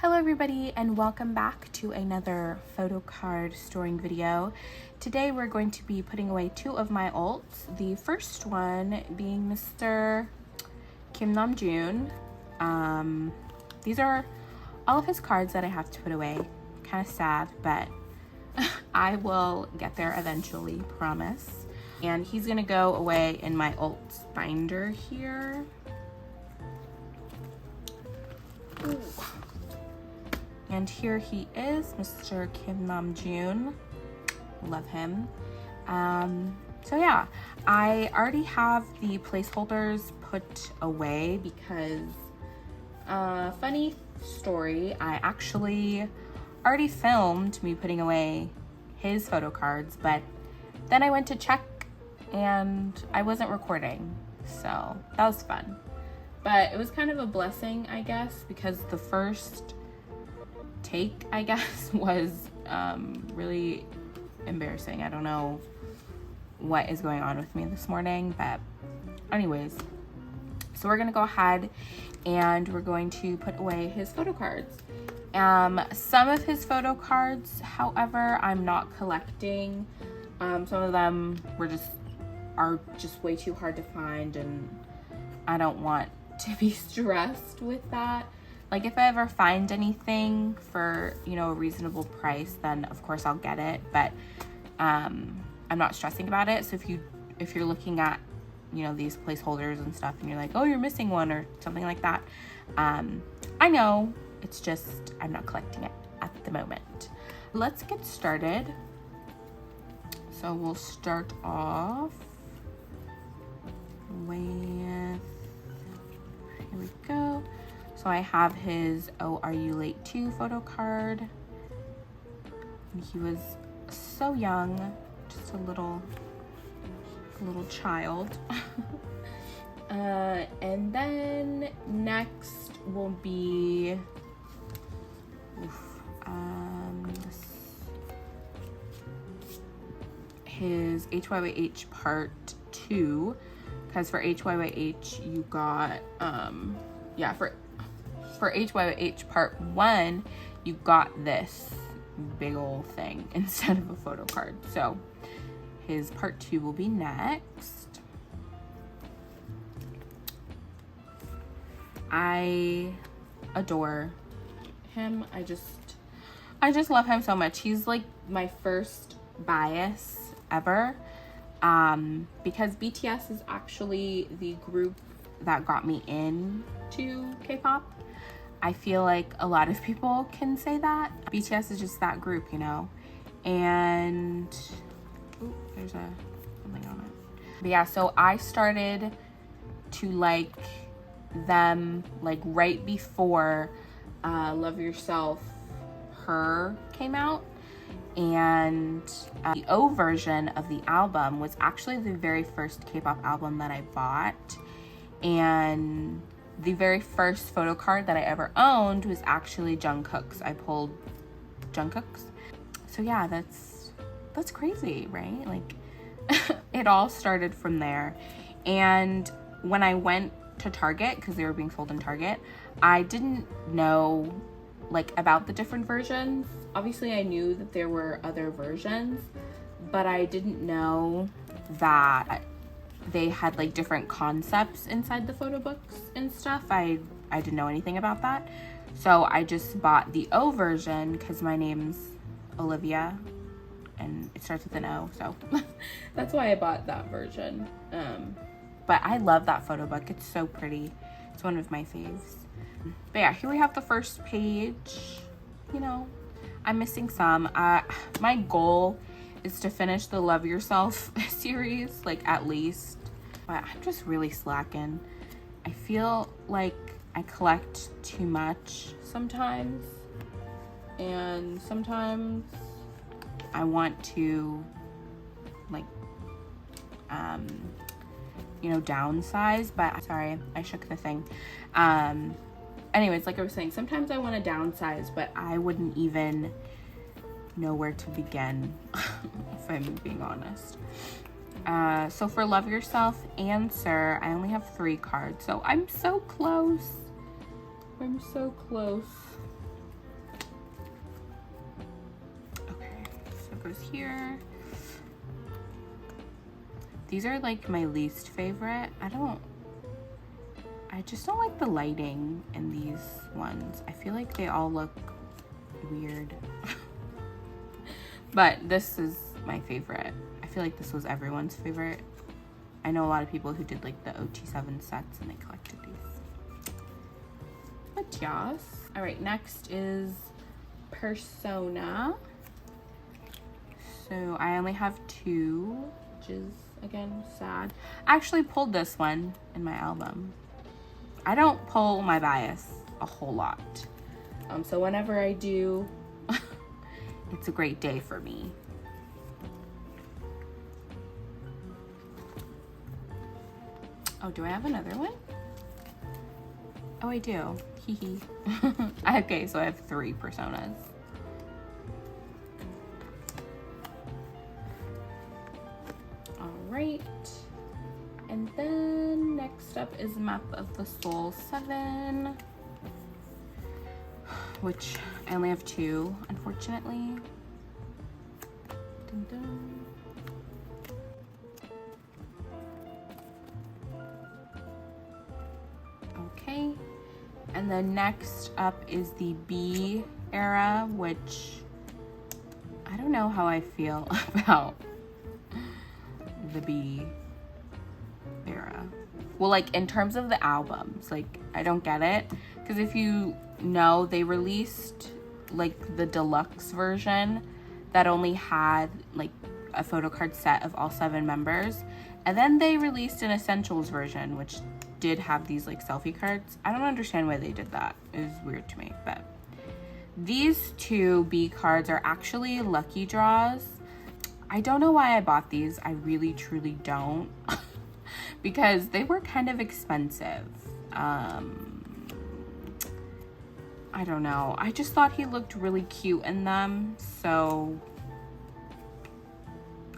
Hello everybody and welcome back to another photo card storing video. Today we're going to be putting away two of my alts. The first one being Mr. Kim Namjoon. These are all of his cards that I have to put away. Kind of sad, but I will get there eventually, promise. And he's gonna go away in my alts binder here. Ooh. And here he is, Mr. Kim Namjoon. Love him. So yeah, I already have the placeholders put away because, funny story, I actually already filmed me putting away his photo cards, but then I went to check and I wasn't recording, so that was fun. But it was kind of a blessing, I guess, because the first take, I guess, was really embarrassing. I don't know what is going on with me this morning, but anyways, so we're gonna go ahead and we're going to put away his photo cards. Some of his photo cards, however, I'm not collecting. Some of them are just way too hard to find, and I don't want to be stressed with that. Like, if I ever find anything for, you know, a reasonable price, then of course I'll get it, but I'm not stressing about it. So if you're looking at, you know, these placeholders and stuff and you're like, oh, you're missing one or something like that, I know, it's just I'm not collecting it at the moment. Let's get started. So we'll start off with, here we go. So I have his "Oh, Are You Late Too" photo card. And he was so young, just a little child. And then next will be his HYYH Part 2, because for HYYH you got for HYYH Part 1 you got this big old thing instead of a photo card. So his Part 2 will be next. I adore him. I just love him so much. He's like my first bias ever, because BTS is actually the group that got me into K-pop. I feel like a lot of people can say that. BTS is just that group, you know? And, ooh, there's something on it. But yeah, so I started to like them like right before Love Yourself, Her came out. And the O version of the album was actually the very first K-pop album that I bought. And the very first photo card that I ever owned was actually Jungkook's. I pulled Jungkook's. So yeah, that's crazy, right? Like, it all started from there. And when I went to Target, because they were being sold in Target, I didn't know like about the different versions. Obviously I knew that there were other versions, but I didn't know that they had like different concepts inside the photo books and stuff. I didn't know anything about that. So I just bought the O version because my name's Olivia and it starts with an O, so that's why I bought that version. But I love that photo book. It's so pretty. It's one of my faves. But yeah, here we have the first page. You know, I'm missing some. My goal is to finish the Love Yourself series, like at least. But I'm just really slacking. I feel like I collect too much sometimes. And sometimes I want to like, you know, downsize, but sorry, I shook the thing. Anyways, like I was saying, sometimes I want to downsize, but I wouldn't even know where to begin, if I'm being honest. So for Love Yourself and Sir, I only have 3 cards, so I'm so close. I'm so close. goes here. These are like my least favorite. I just don't like the lighting in these ones. I feel like they all look weird. But this is my favorite. I feel like this was everyone's favorite. I know a lot of people who did like the OT7 sets and they collected these. But yes. All right, next is Persona. So I only have 2, which is again sad. I actually pulled this one in my album. I don't pull my bias a whole lot. So whenever I do, it's a great day for me. Oh, do I have another one? Oh, I do. Hee hee. Okay, so I have 3 personas. All right. And then next up is Map of the Soul 7, which I only have 2, unfortunately. Dun dun. Okay, and then next up is the B era, which I don't know how I feel about the B era. Well, like in terms of the albums, like I don't get it, because if you know, they released like the deluxe version that only had like a photo card set of all 7 members, and then they released an essentials version which did have these like selfie cards. I don't understand why they did that. It was weird to me. But these 2 B cards are actually lucky draws. I don't know why I bought these. I really truly don't. Because they were kind of expensive. I don't know. I just thought he looked really cute in them, so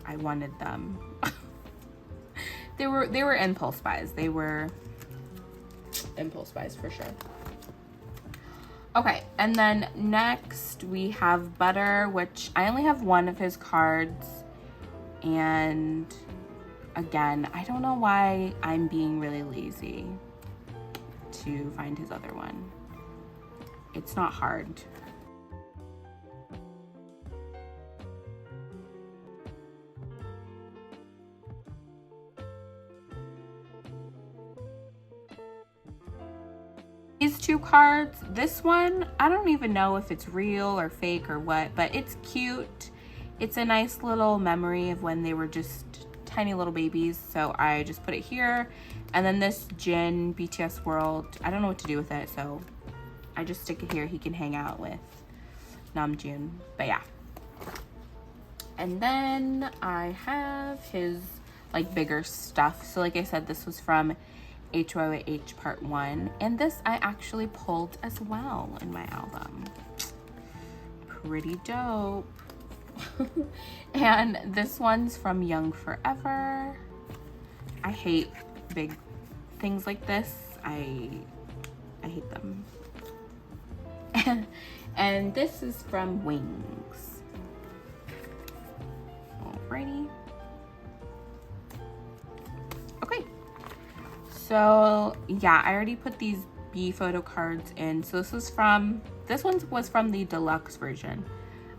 I wanted them. They were impulse buys. They were impulse buys for sure. Okay, and then next we have Butter, which I only have 1 of his cards, and again, I don't know why I'm being really lazy to find his other one. It's not hard. These 2 cards, this one, I don't even know if it's real or fake or what, but it's cute. It's a nice little memory of when they were just tiny little babies, so I just put it here. And then this Jin BTS World, I don't know what to do with it, so I just stick it here. He can hang out with Namjoon, but yeah. And then I have his like bigger stuff. So like I said, this was from HYH Part 1, and this I actually pulled as well in my album. Pretty dope. And this one's from Young Forever. I hate big things like this. I hate them. And this is from Wings. Alrighty. Okay. So yeah, I already put these B photo cards in. So this one was from the deluxe version,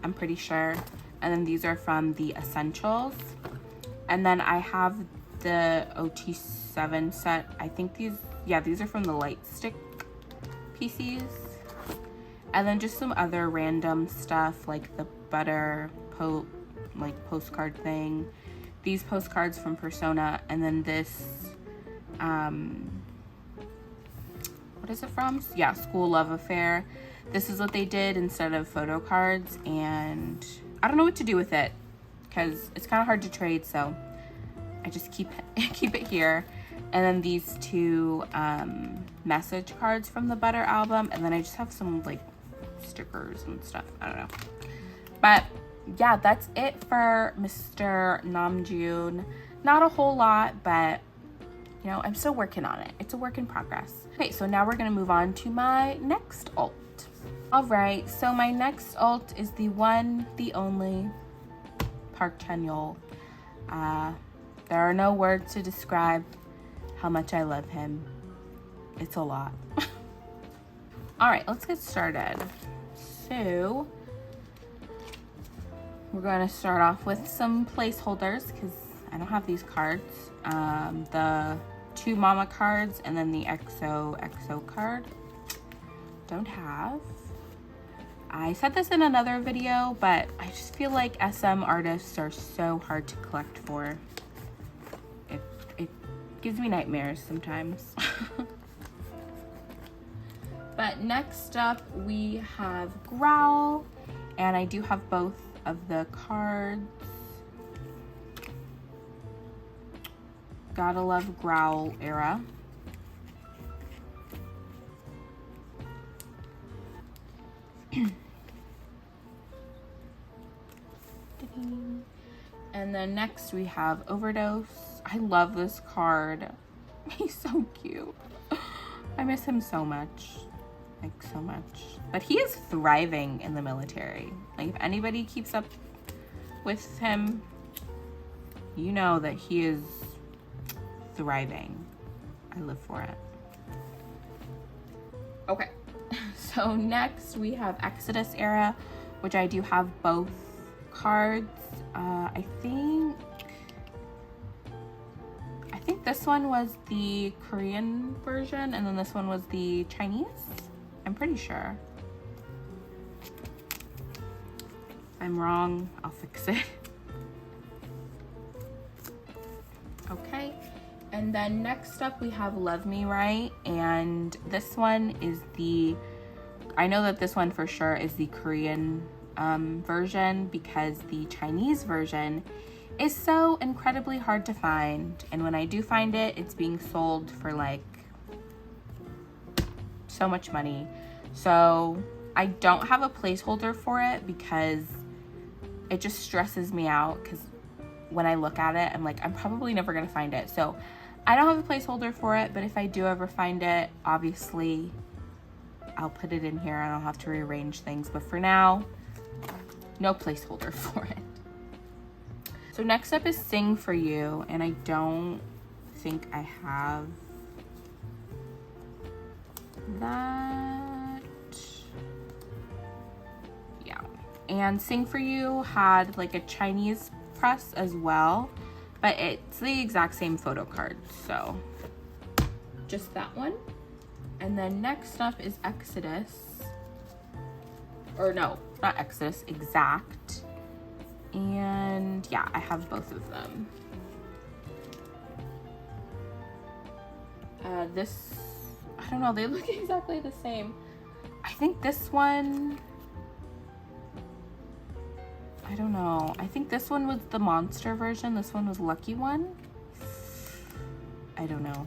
I'm pretty sure. And then these are from the essentials. And then I have the OT7 set. I think these are from the light stick PCs. And then just some other random stuff like the Butter postcard thing. These postcards from Persona, and then this what is it from? Yeah, School Love Affair. This is what they did instead of photo cards, and I don't know what to do with it because it's kind of hard to trade, so I just keep it here. And then these 2 message cards from the Butter album, and then I just have some like stickers and stuff. I don't know, but yeah, that's it for Mr. Namjoon. Not a whole lot, but you know, I'm still working on it. It's a work in progress. Okay, so now we're gonna move on to my next alt. All right, so my next alt is the one, the only Park Chan-yeol. There are no words to describe how much I love him. It's a lot. All right, let's get started. So we're going to start off with some placeholders because I don't have these cards. The 2 Mama cards and then the XOXO card. Don't have. I said this in another video, but I just feel like SM artists are so hard to collect for. It gives me nightmares sometimes. But next up we have Growl, and I do have both of the cards. Gotta love Growl era. And then next we have Overdose. I love this card. He's so cute. I miss him so much. Like, so much. But he is thriving in the military. Like, if anybody keeps up with him, you know that he is thriving. I live for it. Okay. So next we have Exodus era, which I do have both cards. I think this one was the Korean version and then this one was the Chinese. I'm pretty sure. If I'm wrong, I'll fix it. Okay. And then next up we have Love Me Right, and this one is I know that this one for sure is the Korean version because the Chinese version is so incredibly hard to find, and when I do find it, it's being sold for like so much money. So I don't have a placeholder for it because it just stresses me out, because when I look at it, I'm like, I'm probably never gonna find it. So I don't have a placeholder for it, but if I do ever find it, obviously I'll put it in here and I'll have to rearrange things. But for now, no placeholder for it. So next up is Sing For You, and I don't think I have that. Yeah. And Sing For You had like a Chinese press as well, but it's the exact same photo card, so just that one. And then next up is Exodus, or no, not Exodus, Exact. And yeah, I have both of them. This, I don't know, they look exactly the same. I think this one, I don't know. I think this one was the monster version. This one was Lucky One. I don't know.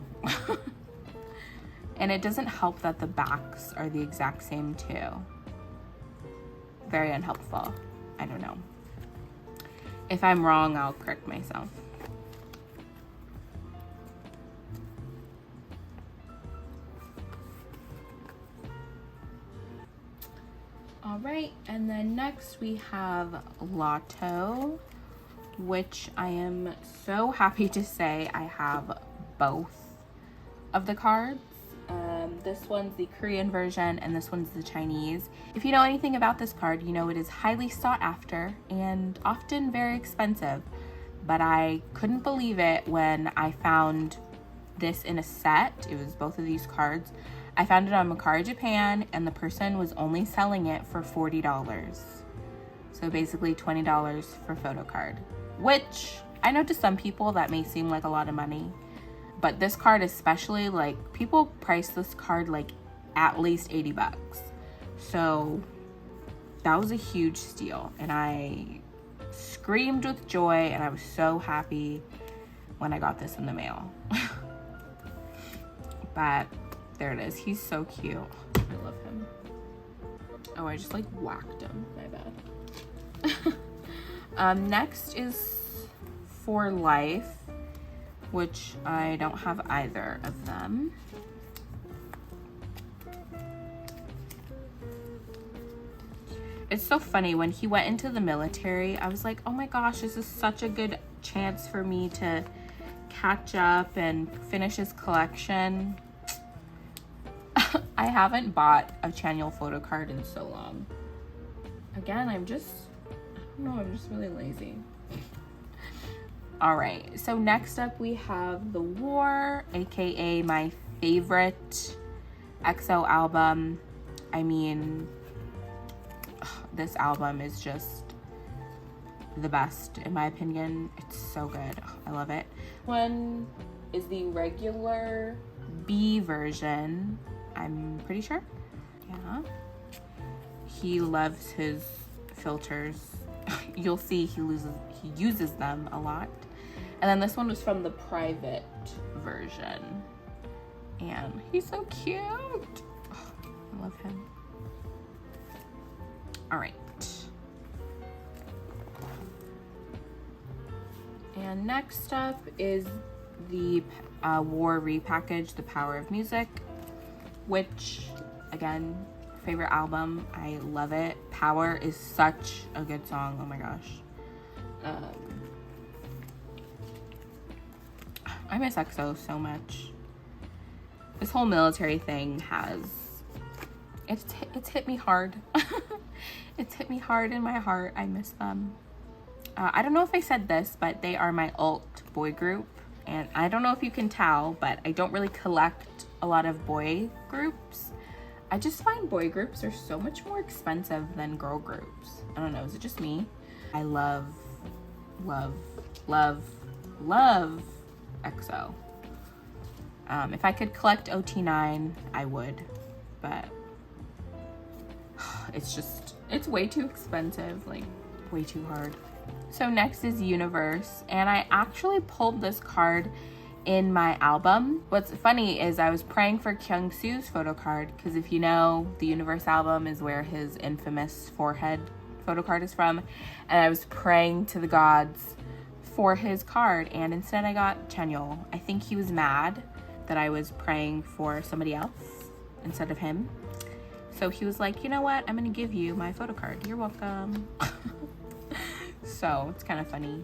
And it doesn't help that the backs are the exact same too. Very unhelpful. I don't know. If I'm wrong, I'll correct myself. All right, and then next we have Lotto, which I am so happy to say I have both of the cards. This one's the Korean version and this one's the Chinese. If you know anything about this card, you know it is highly sought after and often very expensive. But I couldn't believe it when I found this in a set. It was both of these cards. I found it on Mercari Japan, and the person was only selling it for $40. So basically $20 for photo card, which I know to some people that may seem like a lot of money. But this card especially, like, people price this card like at least 80 bucks. So that was a huge steal. And I screamed with joy, and I was so happy when I got this in the mail. But there it is. He's so cute. I love him. Oh, I just like whacked him. My bad. Next is For Life, which I don't have either of them. It's so funny, when he went into the military, I was like, oh my gosh, this is such a good chance for me to catch up and finish his collection. I haven't bought a Chanyeol photo card in so long. Again, I don't know, I'm just really lazy. All right, so next up we have The War, aka my favorite EXO album. I mean, this album is just the best in my opinion. It's so good. I love it. One is the regular B version, I'm pretty sure. Yeah. He loves his filters. You'll see he uses them a lot. And then this one was from the private version. And he's so cute. Oh, I love him. All right. And next up is the War repackage, The Power of Music, which, again, favorite album. I love it. Power is such a good song. Oh my gosh. I miss EXO so much. This whole military thing it's hit me hard. It's hit me hard in my heart. I miss them. I don't know if I said this, but they are my alt boy group. And I don't know if you can tell, but I don't really collect a lot of boy groups. I just find boy groups are so much more expensive than girl groups. I don't know, is it just me? I love, love, love, love EXO. If I could collect OT9, I would, but it's way too expensive, like way too hard. So next is Universe, and I actually pulled this card in my album. What's funny is I was praying for Kyungsu's photo card, because if you know, the Universe album is where his infamous forehead photo card is from, and I was praying to the gods for his card, and instead I got Chanyeol. I think he was mad that I was praying for somebody else instead of him. So he was like, you know what? I'm gonna give you my photo card. You're welcome. So it's kind of funny.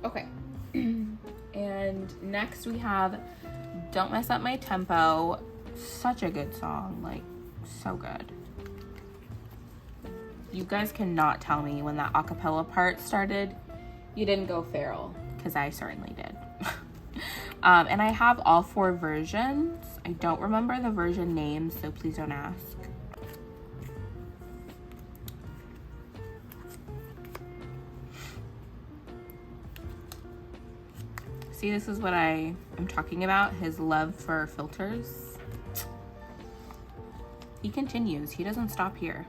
Okay. And next we have Don't Mess Up My Tempo. Such a good song, like so good. You guys cannot tell me when that acapella part started, you didn't go feral, because I certainly did. And I have all 4 versions. I don't remember the version names, so please don't ask. See, this is what I am talking about, his love for filters. He continues, he doesn't stop here.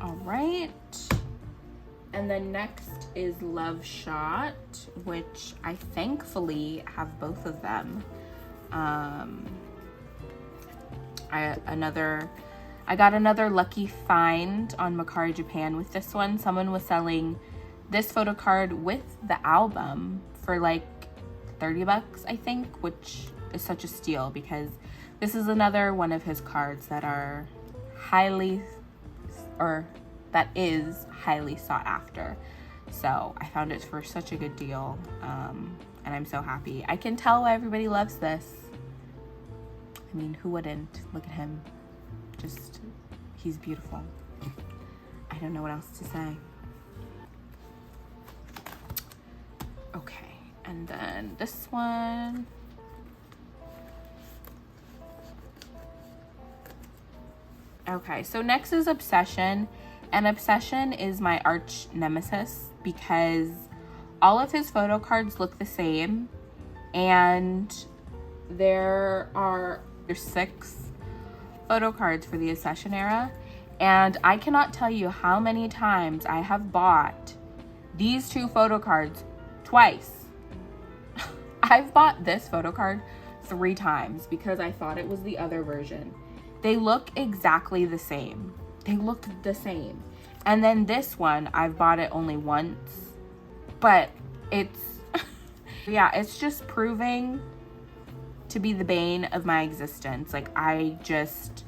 All right. And then next is Love Shot, which I thankfully have both of them. I got another lucky find on Mercari Japan with this one. Someone was selling this photo card with the album for like 30 bucks, I think, which is such a steal because this is another one of his cards that are is highly sought after. So I found it for such a good deal, and I'm so happy. I can tell why everybody loves this. I mean, who wouldn't? Look at him. Just, he's beautiful. I don't know what else to say. Okay, and then this one. Okay, so next is Obsession. And Obsession is my arch nemesis because all of his photo cards look the same. And there's 6 photo cards for the Obsession era. And I cannot tell you how many times I have bought these 2 photo cards twice. I've bought this photo card 3 times because I thought it was the other version. They look exactly the same. They looked the same. And then this one, I've bought it only once, but It's, yeah, it's just proving to be the bane of my existence. Like, I just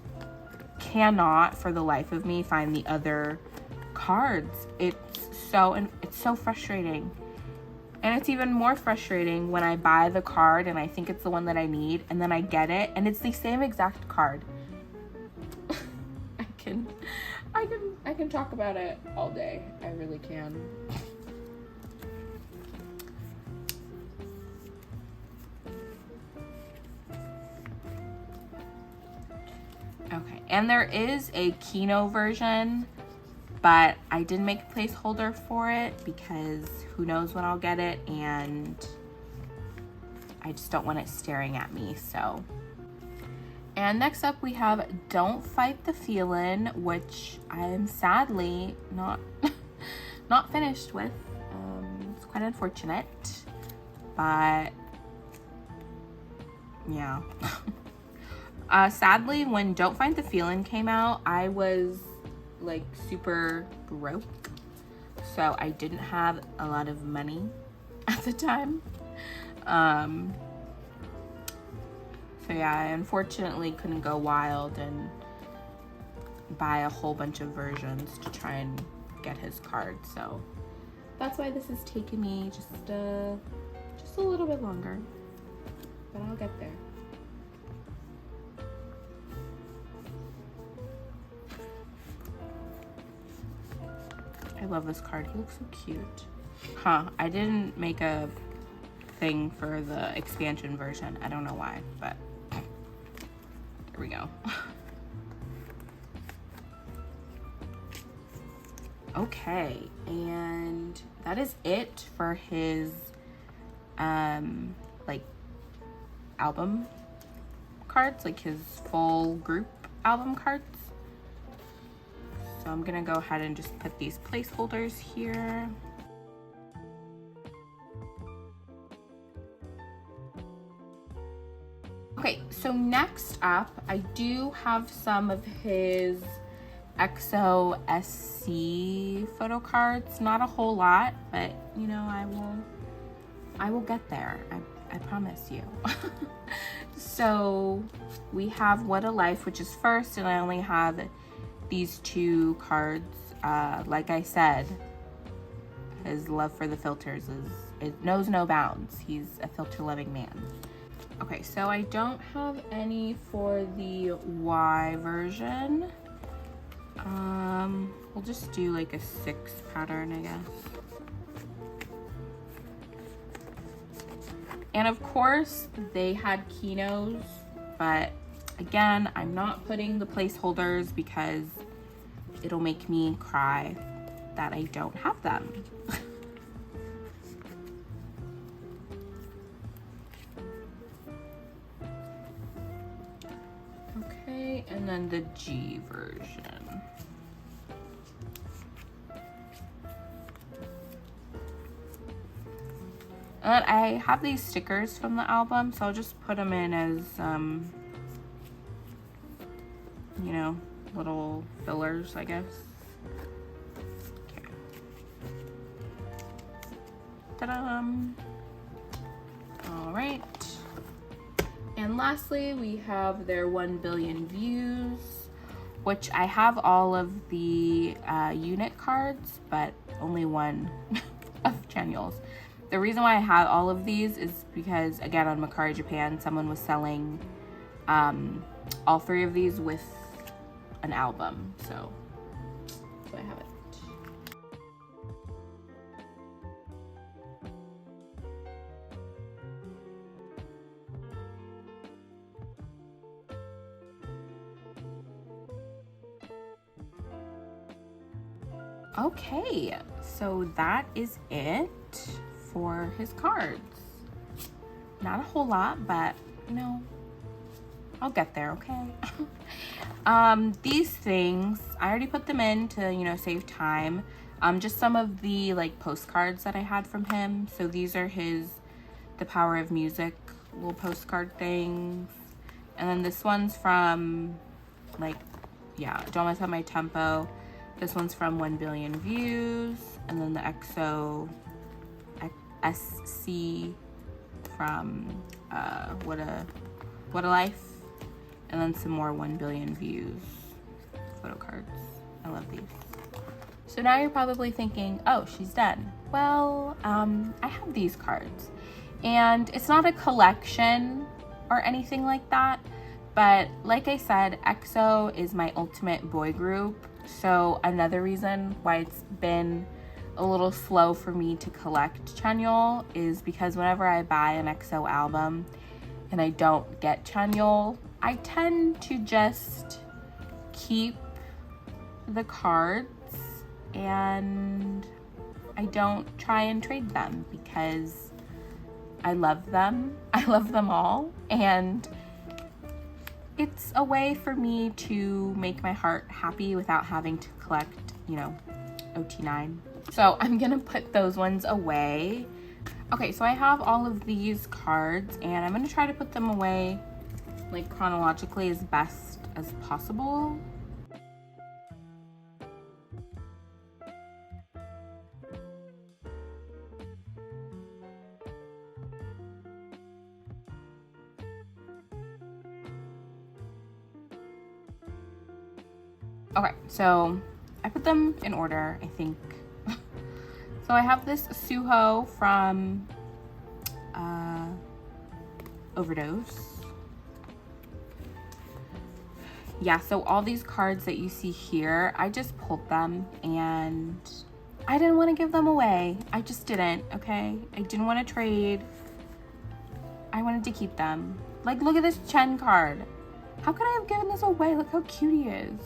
cannot for the life of me find the other cards. It's so frustrating. And it's even more frustrating when I buy the card and I think it's the one that I need, and then I get it and it's the same exact card. I can talk about it all day. I really can. Okay, and there is a Kino version, but I didn't make a placeholder for it because who knows when I'll get it, and I just don't want it staring at me, so. And next up we have Don't Fight the Feelin', which I am sadly not finished with. It's quite unfortunate, but yeah. Sadly, when Don't Fight the Feelin' came out, I was like super broke, so I didn't have a lot of money at the time. So yeah, I unfortunately couldn't go wild and buy a whole bunch of versions to try and get his card. So that's why this has taken me just a little bit longer, but I'll get there. I love this card. He looks so cute. Huh, I didn't make a thing for the expansion version. I don't know why, but there we go. Okay, and that is it for his like album cards, like his full group album cards. So I'm gonna go ahead and just put these placeholders here. Okay, so next up, I do have some of his EXO SC photo cards. Not a whole lot, but you know, I will get there. I promise you. So we have What a Life, which is first, and I only have these two cards. Like I said, his love for the filters it knows no bounds. He's a filter loving man. Okay, so I don't have any for the Y version. We'll just do like a 6 pattern, I guess. And of course, they had Kinos, but again, I'm not putting the placeholders because it'll make me cry that I don't have them. Okay, and then the G version. And I have these stickers from the album, so I'll just put them in as, you know, little fillers, I guess. Okay. Ta-da! All right. And lastly, we have their 1 billion views, which I have all of the unit cards, but only one of Chanyeol's. The reason why I have all of these is because, again, on Mercari Japan, someone was selling all 3 of these with an album, so I have it. Okay, so that is it for his cards. Not a whole lot, but you know, I'll get there, okay? These things, I already put them in to, you know, save time. Just some of the like postcards that I had from him. So these are his The Power of Music little postcard things. And then this one's from like, yeah, Don't Mess Up My Tempo. This one's from 1 billion views. And then the EXO SC from What a Life, and then some more 1 billion views photo cards. I love these. So now you're probably thinking, oh, she's done. Well, I have these cards, and it's not a collection or anything like that, but like I said, EXO is my ultimate boy group. So another reason why it's been a little slow for me to collect Chanyeol is because whenever I buy an EXO album and I don't get Chanyeol, I tend to just keep the cards and I don't try and trade them because I love them. I love them all, and it's a way for me to make my heart happy without having to collect, you know, OT9. So I'm gonna put those ones away. Okay, so I have all of these cards and I'm gonna try to put them away like chronologically as best as possible. Okay, so I put them in order, I think. So I have this Suho from Overdose. Yeah, so all these cards that you see here, I just pulled them and I didn't want to give them away. I just didn't, okay? I didn't want to trade. I wanted to keep them. Like, look at this Chen card. How could I have given this away? Look how cute he is.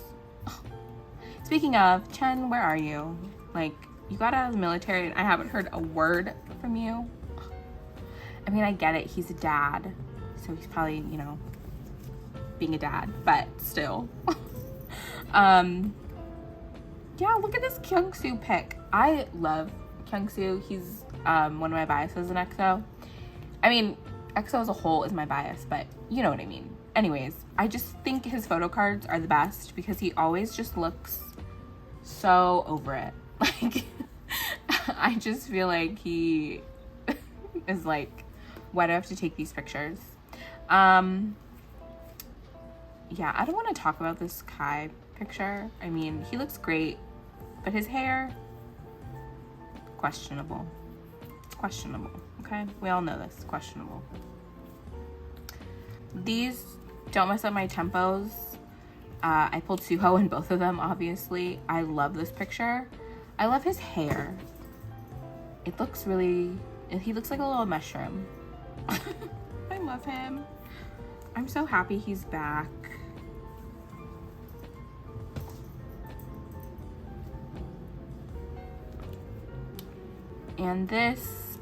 Speaking of, Chen, where are you? Like, you got out of the military and I haven't heard a word from you. I mean, I get it. He's a dad. So he's probably, you know, being a dad, but still. Yeah, look at this Kyungsoo pic. I love Kyungsoo. He's one of my biases in EXO. I mean, EXO as a whole is my bias, but you know what I mean. Anyways, I just think his photo cards are the best because he always just looks so over it. Like, I just feel like he is like, why do I have to take these pictures? Yeah, I don't want to talk about this Kai picture. I mean, he looks great, but his hair, questionable. Questionable, okay? We all know this, questionable. These don't mess up my tempos. I pulled Suho in both of them, obviously. I love this picture. I love his hair. It looks really, he looks like a little mushroom. I love him. I'm so happy he's back. And this,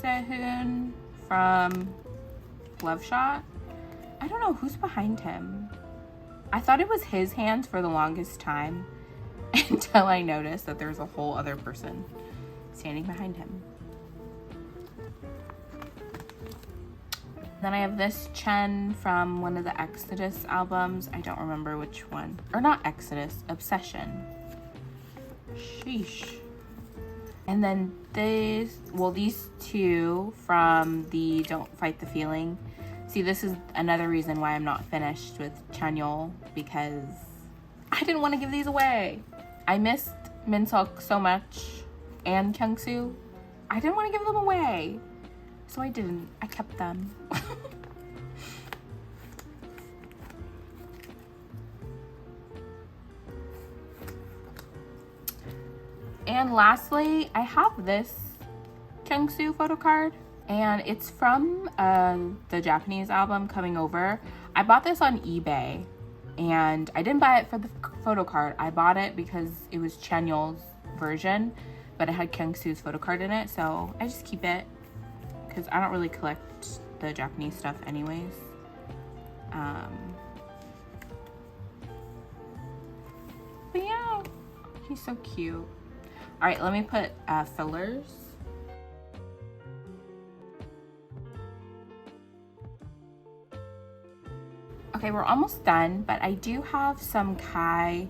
Sehun from Love Shot. I don't know who's behind him. I thought it was his hands for the longest time until I noticed that there's a whole other person standing behind him. Then I have this Chen from one of the Exodus albums. I don't remember which one. Or not Exodus, Obsession. Sheesh. And then this, well, these two from the Don't Fight the Feeling. See, this is another reason why I'm not finished with Chanyeol, because I didn't want to give these away. I missed Minseok so much and Kyungsoo. I didn't want to give them away. So I didn't. I kept them. And lastly, I have this Kyungsoo photo card, and it's from the Japanese album Coming Over. I bought this on eBay, and I didn't buy it for the photo card. I bought it because it was Chanyeol's version, but it had Kyungsoo's photo card in it, so I just keep it because I don't really collect the Japanese stuff anyways. But yeah, he's so cute. All right, let me put fillers. Okay, we're almost done, but I do have some Kai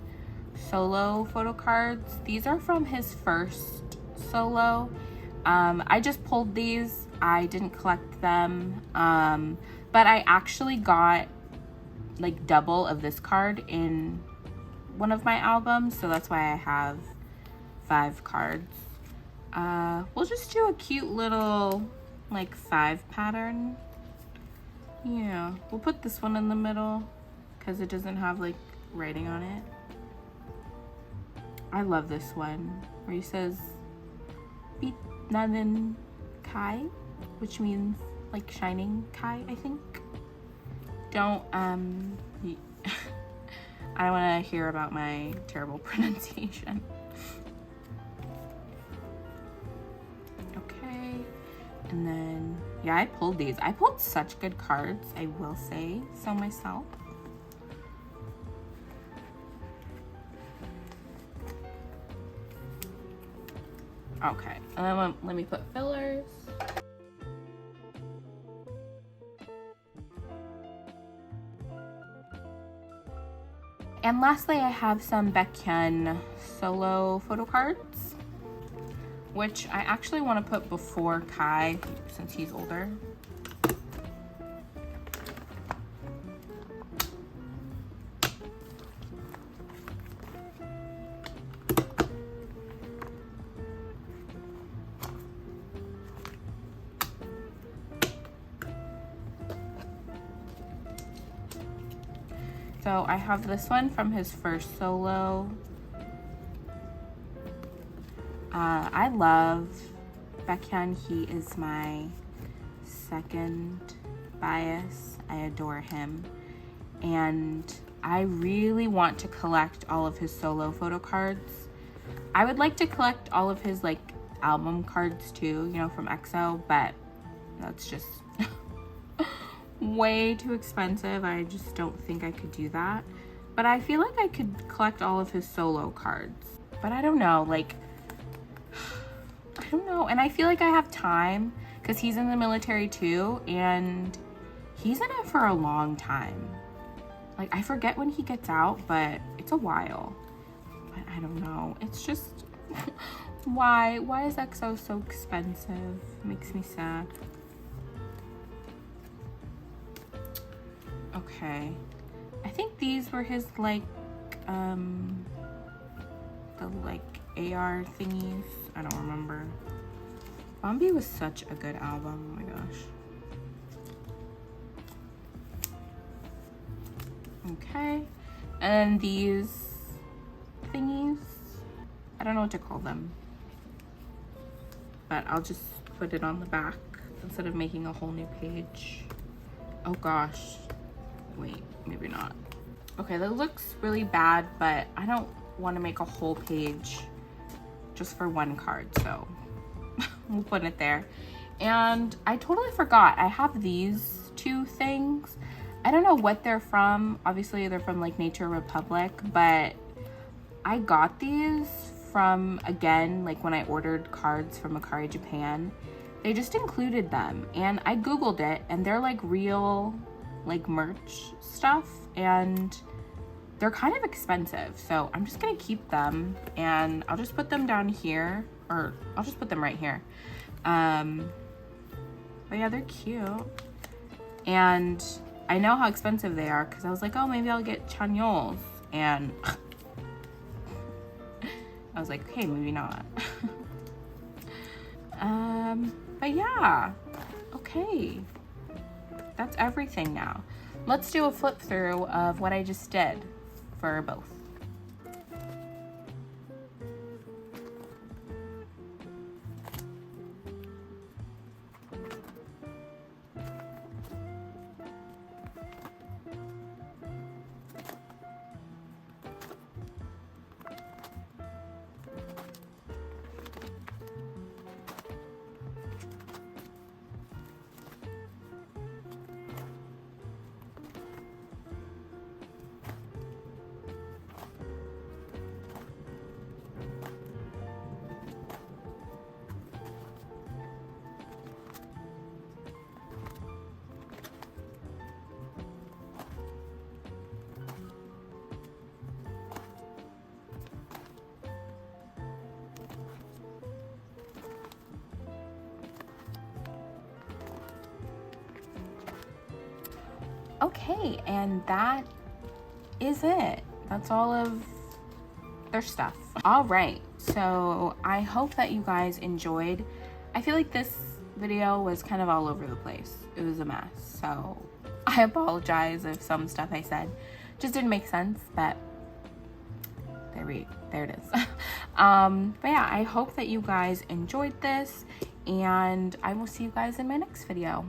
solo photo cards. These are from his first solo. I just pulled these. I didn't collect them. But I actually got like double of this card in one of my albums, so that's why I have 5 cards. We'll just do a cute little like 5 pattern. Yeah, we'll put this one in the middle because it doesn't have like writing on it. I love this one where he says Bitnanen Kai, which means like shining Kai, I think. Don't I don't want to hear about my terrible pronunciation. Okay, and then yeah, I pulled these. I pulled such good cards, I will say so myself. Okay, and then let me put fillers. And lastly, I have some Baekhyun solo photo cards, which I actually want to put before Kai since he's older. So I have this one from his first solo. I love Baekhyun. He is my second bias. I adore him. And I really want to collect all of his solo photo cards. I would like to collect all of his like album cards too, you know, from EXO, but that's just way too expensive. I just don't think I could do that. But I feel like I could collect all of his solo cards. But I don't know, like, I don't know. And I feel like I have time because he's in the military too, and he's in it for a long time. Like, I forget when he gets out, but it's a while. But I don't know. It's just, why is EXO so expensive? It makes me sad. Okay, I think these were his like the like AR thingies. I don't remember. Bombi was such a good album. Oh my gosh. Okay, and these thingies, I don't know what to call them, but I'll just put it on the back instead of making a whole new page. Oh gosh. Wait, maybe not. Okay, that looks really bad, but I don't want to make a whole page just for one card, so we'll put it there. And I totally forgot, I have these 2 things. I don't know what they're from. Obviously, they're from like Nature Republic, but I got these from, again, like when I ordered cards from Akari Japan. They just included them, and I googled it, and they're like real like merch stuff, and they're kind of expensive, so I'm just gonna keep them, and I'll just put them down here, or I'll just put them right here. But yeah, they're cute, and I know how expensive they are because I was like, oh, maybe I'll get Chanyeol's, and I was like, okay, maybe not. But yeah, okay. That's everything now. Let's do a flip through of what I just did for both. Okay, and that is it. That's all of their stuff. All right, so I hope that you guys enjoyed. I feel like this video was kind of all over the place. It was a mess, so I apologize if some stuff I said just didn't make sense, but there it is. But yeah, I hope that you guys enjoyed this, and I will see you guys in my next video.